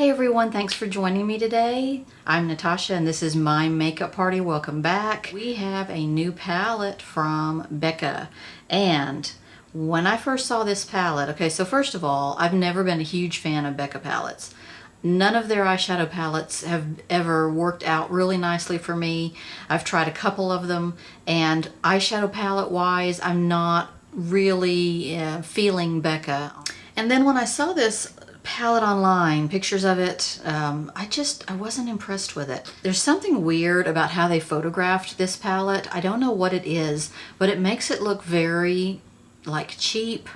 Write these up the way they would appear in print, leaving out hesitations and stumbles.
Hey everyone, thanks for joining me today. I'm Natasha and this is my makeup party. Welcome back. We have a new palette from Becca, and when I first saw this palette, okay, so first of all, I've never been a huge fan of Becca palettes. None of their eyeshadow palettes have ever worked out really nicely for me. I've tried a couple of them, and eyeshadow palette wise, I'm not really feeling Becca. And then when I saw this palette online, pictures of it, I wasn't impressed with it. There's something weird about how they photographed this palette. I don't know what it is, but it makes it look very like cheap,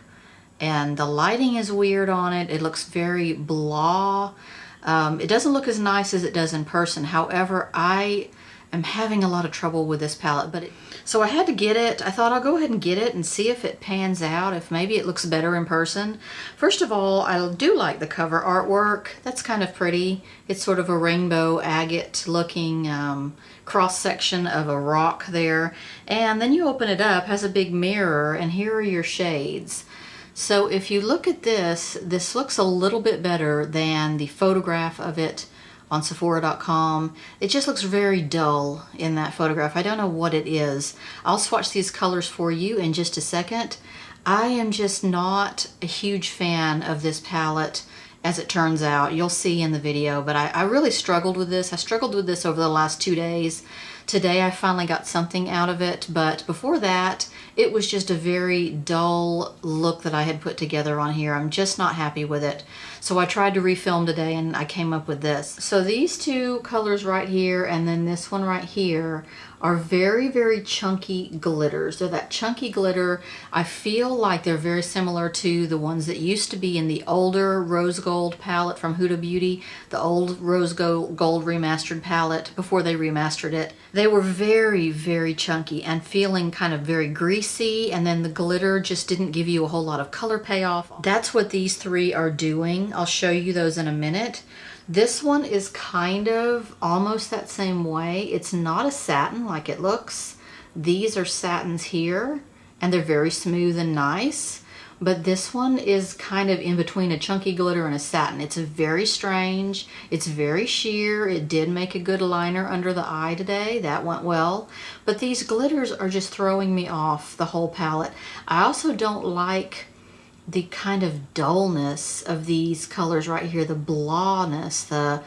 and the lighting is weird on it. It looks very blah. It doesn't look as nice as it does in person. However, I am having a lot of trouble with this palette, so I had to get it. I thought I'll go ahead and get it and see if it pans out, if maybe it looks better in person. First of all, I do like the cover artwork. That's kind of pretty. It's sort of a rainbow agate looking cross section of a rock there. And then you open it up, it has a big mirror, and here are your shades. So if you look at this, this looks a little bit better than the photograph of it on Sephora.com. It just looks very dull in that photograph. I don't know what it is. I'll swatch these colors for you in just a second. I am just not a huge fan of this palette, as it turns out. You'll see in the video, but I really struggled with this. I struggled with this over the last 2 days. Today I finally got something out of it, but before that, it was just a very dull look that I had put together on here. I'm just not happy with it. So I tried to refilm today and I came up with this. So these two colors right here and then this one right here are very, very chunky glitters. They're that chunky glitter. I feel like they're very similar to the ones that used to be in the older rose gold palette from Huda Beauty, the old rose gold remastered palette before they remastered it. They were very, very chunky and feeling kind of very greasy, and then the glitter just didn't give you a whole lot of color payoff. That's what these three are doing. I'll show you those in a minute. This one is kind of almost that same way. It's not a satin like it looks. These are satins here, and they're very smooth and nice. But this one is kind of in between a chunky glitter and a satin. It's very strange. It's very sheer. It did make a good liner under the eye today. That went well. But these glitters are just throwing me off the whole palette. I also don't like the kind of dullness of these colors right here, the blahness, the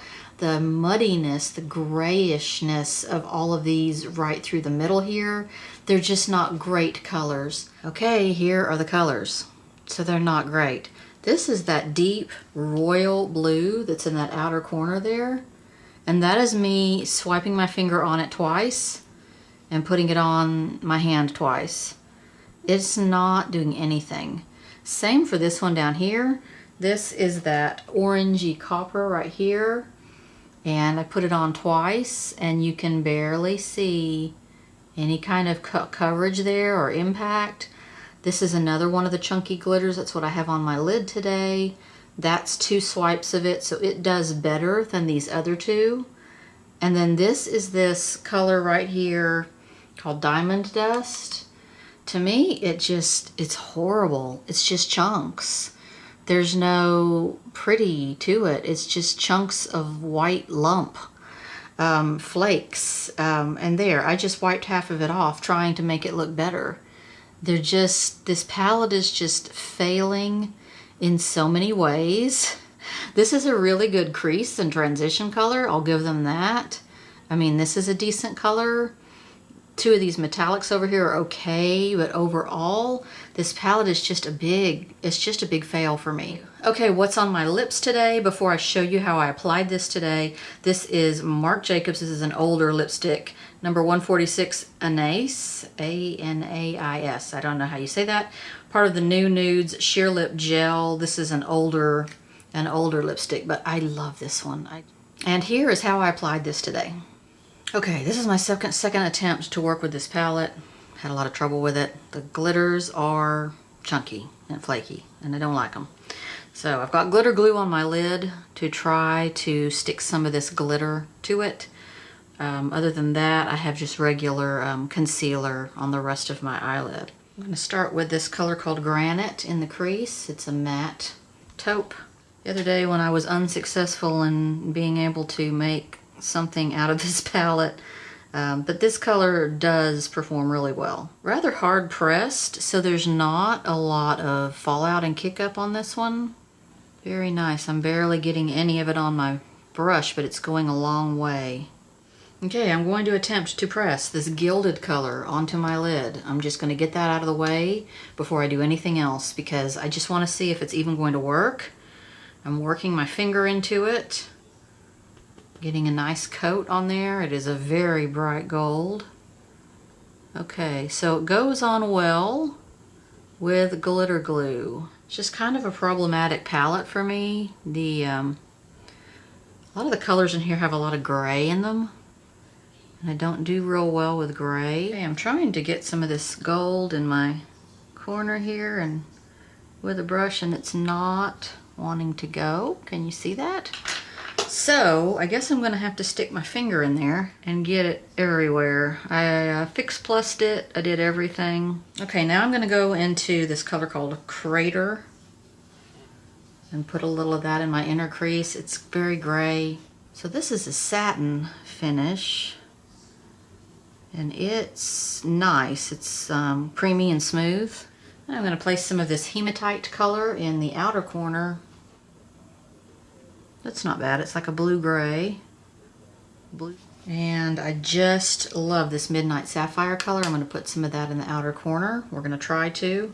muddiness, the grayishness of all of these right through the middle here. They're just not great colors. Okay, here are the colors. So they're not great. This is that deep royal blue that's in that outer corner there. And that is me swiping my finger on it twice and putting it on my hand twice. It's not doing anything. Same for this one down here. This is that orangey copper right here, and I put it on twice and you can barely see any kind of coverage there or impact. This is another one of the chunky glitters. That's what I have on my lid today. That's 2 swipes of it, so it does better than these other two. And then this is this color right here called Diamond Dust. To me, it's horrible. It's just chunks. There's no pretty to it. It's just chunks of white lump, flakes, and there. I just wiped half of it off trying to make it look better. This palette is just failing in so many ways. This is a really good crease and transition color. I'll give them that. I mean, this is a decent color. 2 of these metallics over here are okay, but overall, this palette is just a big fail for me. Okay, what's on my lips today? Before I show you how I applied this today, this is Marc Jacobs. This is an older lipstick, number 146 Anais, A-N-A-I-S. I don't know how you say that. Part of the New Nudes Sheer Lip Gel. This is an older lipstick, but I love this one. And here is how I applied this today. Okay, this is my second attempt to work with this palette. Had a lot of trouble with it. The glitters are chunky and flaky, and I don't like them. So I've got glitter glue on my lid to try to stick some of this glitter to it. Other than that, I have just regular concealer on the rest of my eyelid. I'm going to start with this color called Granite in the crease. It's a matte taupe. The other day when I was unsuccessful in being able to make something out of this palette, but this color does perform really well. Rather hard pressed, so there's not a lot of fallout and kick up on this one. Very nice. I'm barely getting any of it on my brush, but it's going a long way. Okay, I'm going to attempt to press this gilded color onto my lid. I'm just going to get that out of the way before I do anything else because I just want to see if it's even going to work. I'm working my finger into it, getting a nice coat on there. It is a very bright gold. Okay, so it goes on well with glitter glue. It's just kind of a problematic palette for me. A lot of the colors in here have a lot of gray in them. And I don't do real well with gray. Okay, I'm trying to get some of this gold in my corner here and with a brush, and it's not wanting to go. Can you see that? So I guess I'm gonna have to stick my finger in there and get it everywhere. I fix plussed it, I did everything. Okay, now I'm gonna go into this color called Crater and put a little of that in my inner crease. It's very gray. So this is a satin finish. And it's nice. It's creamy and smooth. I'm going to place some of this hematite color in the outer corner. That's not bad. It's like a blue-gray. Blue. And I just love this Midnight Sapphire color. I'm going to put some of that in the outer corner. We're going to try to.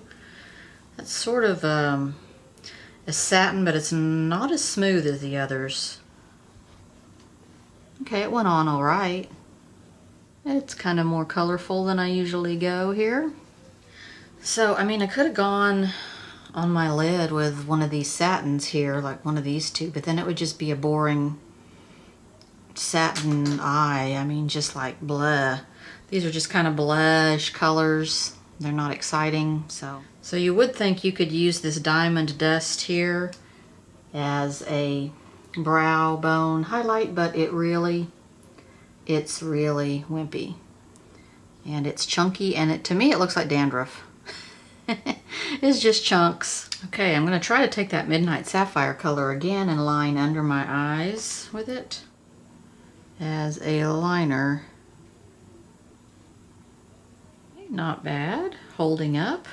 That's sort of a satin, but it's not as smooth as the others. Okay, it went on all right. It's kind of more colorful than I usually go here. So, I mean, I could have gone on my lid with one of these satins here, like one of these two, but then it would just be a boring satin eye. I mean, just like blah. These are just kind of blush colors. They're not exciting. So you would think you could use this diamond dust here as a brow bone highlight, but it's really wimpy. And it's chunky, and to me it looks like dandruff. It's just chunks. Okay, I'm going to try to take that Midnight Sapphire color again and line under my eyes with it as a liner. Not bad. Holding up.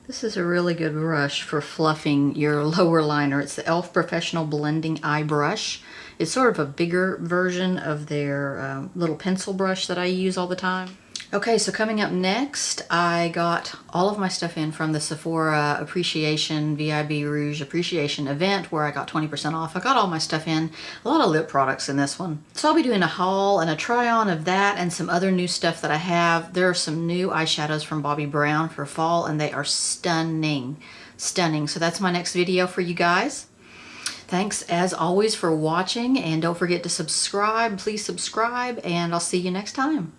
This is a really good brush for fluffing your lower liner. It's the e.l.f. Professional Blending Eye Brush. It's sort of a bigger version of their little pencil brush that I use all the time. Okay, so coming up next, I got all of my stuff in from the Sephora Appreciation, VIB Rouge Appreciation event where I got 20% off. I got all my stuff in, a lot of lip products in this one. So I'll be doing a haul and a try-on of that and some other new stuff that I have. There are some new eyeshadows from Bobbi Brown for fall, and they are stunning, stunning. So that's my next video for you guys. Thanks as always for watching, and don't forget to subscribe. Please subscribe, and I'll see you next time.